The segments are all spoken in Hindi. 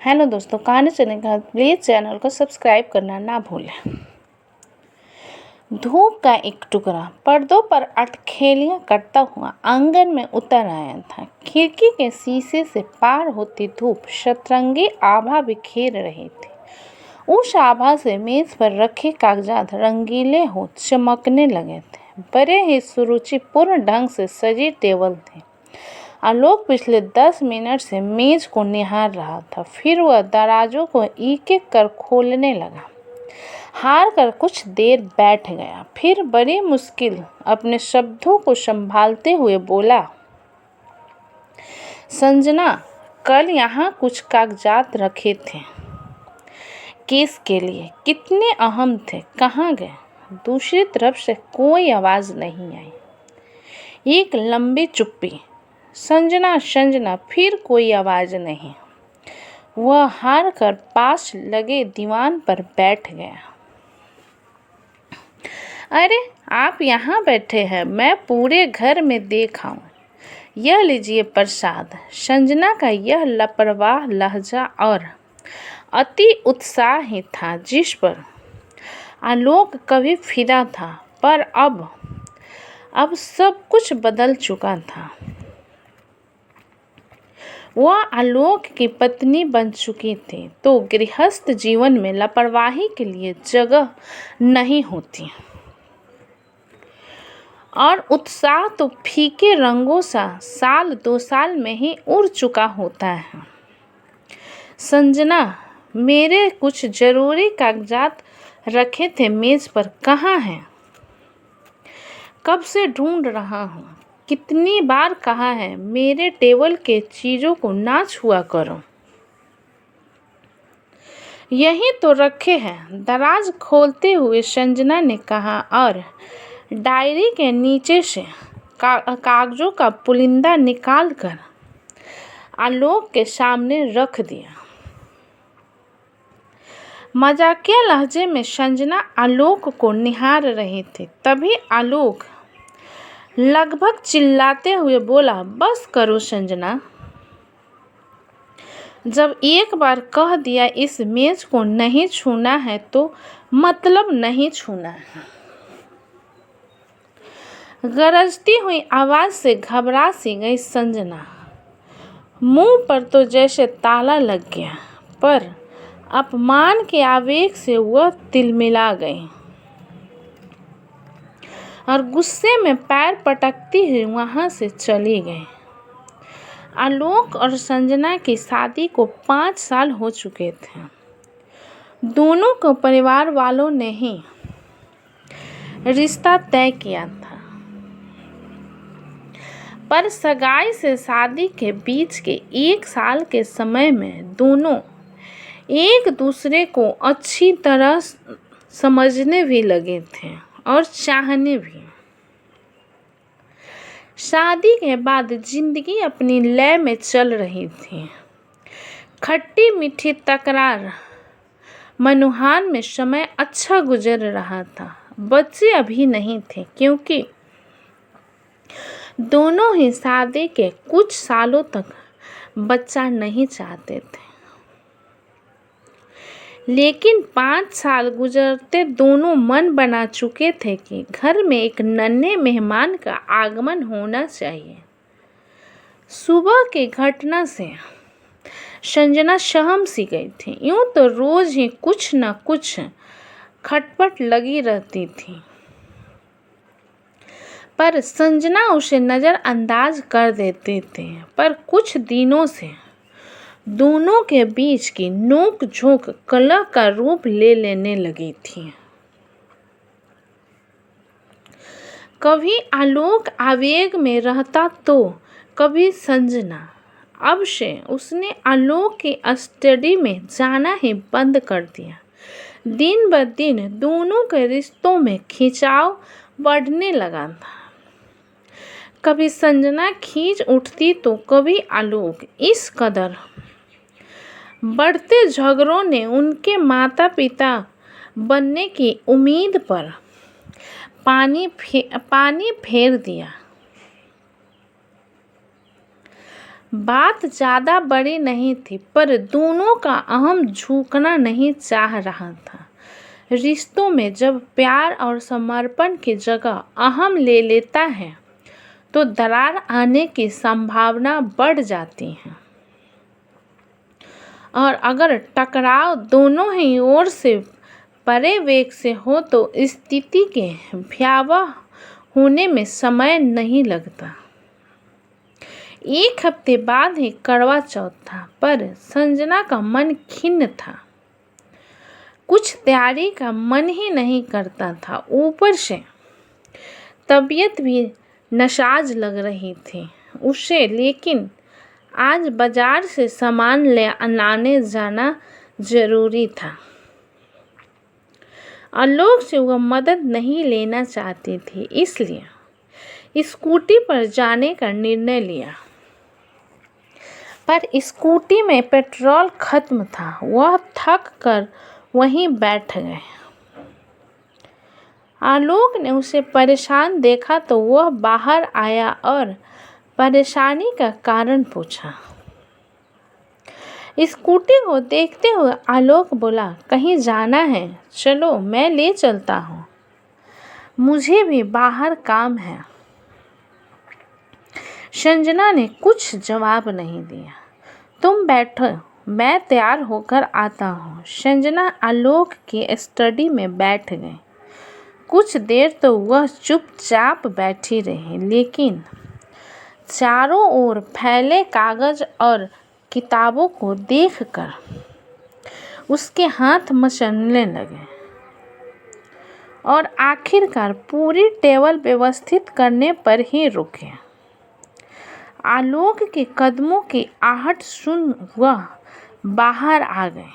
हेलो दोस्तों, कहानी सुनने के बाद प्लीज़ चैनल को सब्सक्राइब करना ना भूलें। धूप का एक टुकड़ा पर्दों पर अठखेलियाँ करता हुआ आंगन में उतर आया था। खिड़की के शीशे से पार होती धूप सतरंगी आभा बिखेर रही थी। उस आभा से मेज पर रखे कागजात रंगीले हो चमकने लगे थे। बड़े ही सुरुचिपूर्ण ढंग से सजी टेबल थी। आलोक पिछले 10 मिनट से मेज को निहार रहा था। फिर वह दराजों को एक एक कर खोलने लगा। हार कर कुछ देर बैठ गया, फिर बड़ी मुश्किल अपने शब्दों को संभालते हुए बोला, संजना, कल यहाँ कुछ कागजात रखे थे। केस के लिए कितने अहम थे, कहाँ गए? दूसरी तरफ से कोई आवाज़ नहीं आई। एक लंबी चुप्पी। संजना संजना, फिर कोई आवाज़ नहीं। वह हार कर पास लगे दीवान पर बैठ गया। अरे, आप यहाँ बैठे हैं, मैं पूरे घर में देखा हूँ। यह लीजिए प्रसाद। संजना का यह लापरवाह लहजा और अति उत्साह ही था जिस पर आलोक कभी फिदा था, पर अब सब कुछ बदल चुका था। वह आलोक की पत्नी बन चुकी थी, तो गृहस्थ जीवन में लापरवाही के लिए जगह नहीं होती। और उत्साह तो फीके रंगों सा साल 2 साल में ही उड़ चुका होता है। संजना, मेरे कुछ जरूरी कागजात रखे थे मेज पर, कहाँ हैं? कब से ढूंढ रहा हूँ। कितनी बार कहा है मेरे टेबल के चीज़ों को ना छुआ करो। यहीं तो रखे हैं, दराज खोलते हुए संजना ने कहा और डायरी के नीचे से कागजों का पुलिंदा निकालकर आलोक के सामने रख दिया। मजाकिया लहजे में संजना आलोक को निहार रही थी। तभी आलोक लगभग चिल्लाते हुए बोला, बस करो संजना। जब एक बार कह दिया इस मेज को नहीं छूना है तो मतलब नहीं छूना है। गरजती हुई आवाज से घबरा सी गई संजना। मुंह पर तो जैसे ताला लग गया, पर अपमान के आवेग से वह तिलमिला गई और गुस्से में पैर पटकती हुई वहां से चली गई। आलोक और संजना की शादी को 5 साल हो चुके थे। दोनों को परिवार वालों ने ही रिश्ता तय किया था, पर सगाई से शादी के बीच के 1 साल के समय में दोनों एक दूसरे को अच्छी तरह समझने भी लगे थे और चाहने भी। शादी के बाद जिंदगी अपनी लय में चल रही थी। खट्टी मीठी तकरार मनुहान में समय अच्छा गुजर रहा था। बच्चे अभी नहीं थे, क्योंकि दोनों ही शादी के कुछ सालों तक बच्चा नहीं चाहते थे। लेकिन 5 साल गुजरते दोनों मन बना चुके थे कि घर में एक नन्हे मेहमान का आगमन होना चाहिए। सुबह की घटना से संजना सहम सी गई थी। यूं तो रोज ही कुछ न कुछ खटपट लगी रहती थी, पर संजना उसे नज़रअंदाज कर देती थी। पर कुछ दिनों से दोनों के बीच की नोक झोंक कलह का रूप ले लेने लगी थी। कभी आलोक आवेग में रहता तो कभी संजना। अब से उसने आलोक की स्टडी में जाना ही बंद कर दिया। दिन ब दिन दोनों के रिश्तों में खिंचाव बढ़ने लगा था। कभी संजना खींच उठती तो कभी आलोक। इस कदर बढ़ते झगड़ों ने उनके माता पिता बनने की उम्मीद पर पानी फेर दिया। बात ज़्यादा बड़ी नहीं थी, पर दोनों का अहम झुकना नहीं चाह रहा था। रिश्तों में जब प्यार और समर्पण की जगह अहम ले लेता है तो दरार आने की संभावना बढ़ जाती है। और अगर टकराव दोनों ही ओर से बड़े वेग से हो तो स्थिति के भयावह होने में समय नहीं लगता। एक हफ्ते बाद ही करवा चौथ था, पर संजना का मन खिन्न था। कुछ तैयारी का मन ही नहीं करता था। ऊपर से तबीयत भी नासाज लग रही थी उसे, लेकिन आज बाजार से सामान लाने जाना जरूरी था। आलोक से वह मदद नहीं लेना चाहती थी, इसलिए स्कूटी पर जाने का निर्णय लिया। पर स्कूटी में पेट्रोल खत्म था। वह थक कर वहीं बैठ गए। आलोक ने उसे परेशान देखा तो वह बाहर आया और परेशानी का कारण पूछा। स्कूटी को देखते हुए आलोक बोला, कहीं जाना है? चलो मैं ले चलता हूँ। मुझे भी बाहर काम है। संजना ने कुछ जवाब नहीं दिया। तुम बैठो, मैं तैयार होकर आता हूँ। संजना आलोक की स्टडी में बैठ गई। कुछ देर तो वह चुपचाप बैठी रही, लेकिन चारों ओर फैले कागज और किताबों को देखकर उसके हाथ मचलने लगे और आखिरकार पूरी टेबल व्यवस्थित करने पर ही रुके। आलोक के कदमों की आहट सुन वह बाहर आ गई।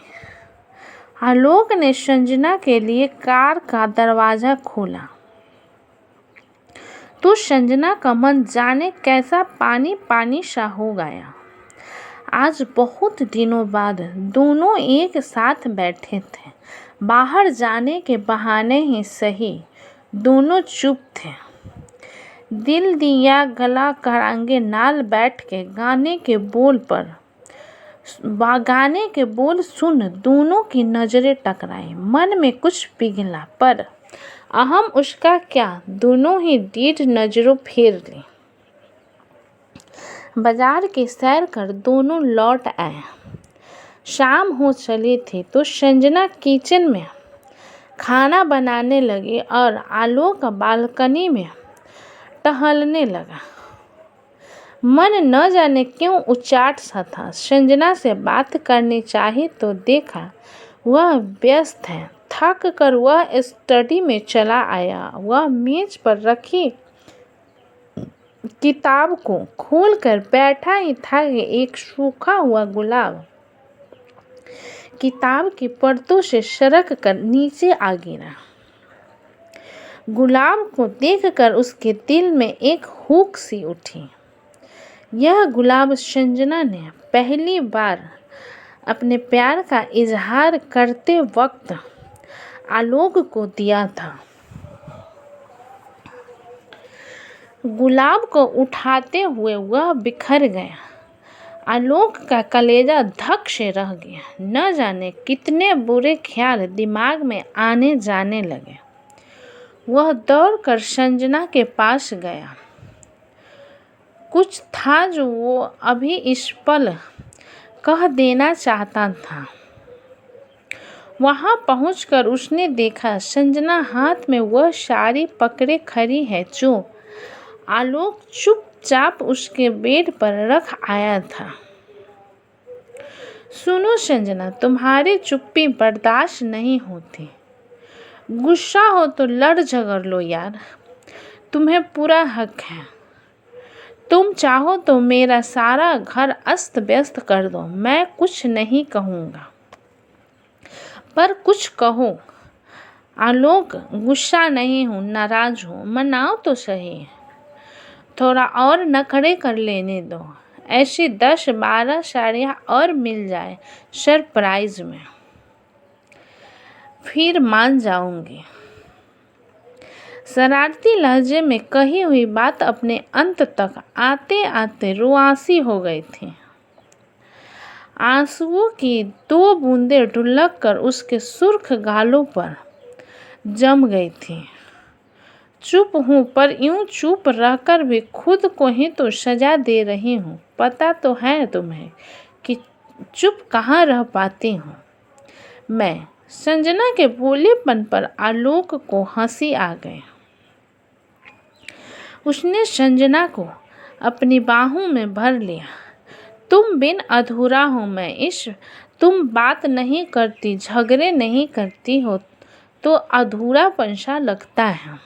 आलोक ने संजना के लिए कार का दरवाजा खोला तो संजना का मन जाने कैसा पानी पानी सा हो गया। आज बहुत दिनों बाद दोनों एक साथ बैठे थे। बाहर जाने के बहाने ही सही, दोनों चुप थे। दिल दिया गला करांगे नाल बैठ के गाने के बोल सुन दोनों की नजरें टकराई। मन में पिघला पिघला, पर अहम उसका क्या, दोनों ही दीर्घ नजरों फेर ली। बाजार की सैर कर दोनों लौट आए। शाम हो चली थी तो संजना किचन में खाना बनाने लगी और आलोक बालकनी में टहलने लगा। मन न जाने क्यों उचाट सा था। संजना से बात करनी चाहिए तो देखा वह व्यस्त है। थक कर वह स्टडी में चला आया। वह मेज पर रखी किताब को खोलकर बैठा ही था कि एक सूखा हुआ गुलाब किताब की परतों से सरक कर नीचे आ गिरा। गुलाब को देखकर उसके दिल में एक हुक सी उठी। यह गुलाब संजना ने पहली बार अपने प्यार का इजहार करते वक्त आलोक को दिया था। गुलाब को उठाते हुए वह बिखर गया। आलोक का कलेजा धक से रह गया। न जाने कितने बुरे ख्याल दिमाग में आने जाने लगे। वह दौड़कर संजना के पास गया। कुछ था जो वो अभी इस पल कह देना चाहता था। वहां पहुंचकर उसने देखा संजना हाथ में वह साड़ी पकड़े खड़ी है जो आलोक चुपचाप उसके बेड पर रख आया था। सुनो संजना, तुम्हारी चुप्पी बर्दाश्त नहीं होती। गुस्सा हो तो लड़ झगड़ लो यार, तुम्हें पूरा हक है। तुम चाहो तो मेरा सारा घर अस्त व्यस्त कर दो, मैं कुछ नहीं कहूँगा, पर कुछ कहो। आलोक, गुस्सा नहीं हूँ, नाराज हूँ, मनाओ तो सही। थोड़ा और नखरे कर लेने दो। ऐसी 10-12 साड़ियाँ और मिल जाए सरप्राइज में, फिर मान जाऊंगी। शरारती लहजे में कही हुई बात अपने अंत तक आते आते रुआंसी हो गई थी। आंसुओं की 2 बूंदें ढुलक कर उसके सुर्ख गालों पर जम गई थी। चुप हूँ, पर यूं चुप रहकर भी खुद को ही तो सजा दे रही हूँ। पता तो है तुम्हें कि चुप कहाँ रह पाती हूँ मैं। संजना के भोलेपन पर आलोक को हंसी आ गई। उसने संजना को अपनी बाहों में भर लिया। तुम बिन अधूरा हो मैं इश्क, तुम बात नहीं करती, झगड़े नहीं करती हो तो अधूरापन सा लगता है।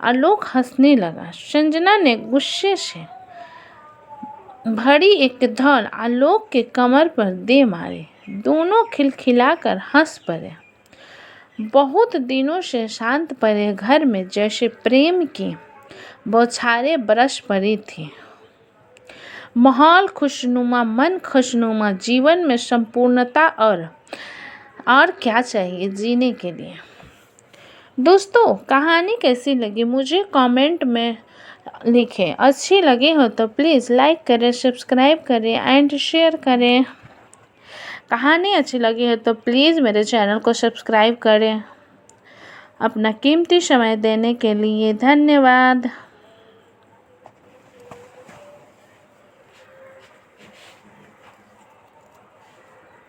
आलोक हंसने लगा। संजना ने गुस्से से भरी एक धौल आलोक के कमर पर दे मारी। दोनों खिलखिलाकर हंस पड़े। बहुत दिनों से शांत पड़े घर में जैसे प्रेम की बौछारें बरस पड़ी थी। माहौल खुशनुमा, मन खुशनुमा, जीवन में संपूर्णता और क्या चाहिए जीने के लिए। दोस्तों, कहानी कैसी लगी मुझे कमेंट में लिखें। अच्छी लगी हो तो प्लीज़ लाइक करें, सब्सक्राइब करें एंड शेयर करें। कहानी अच्छी लगी है तो प्लीज़ मेरे चैनल को सब्सक्राइब करें। अपना कीमती समय देने के लिए धन्यवाद।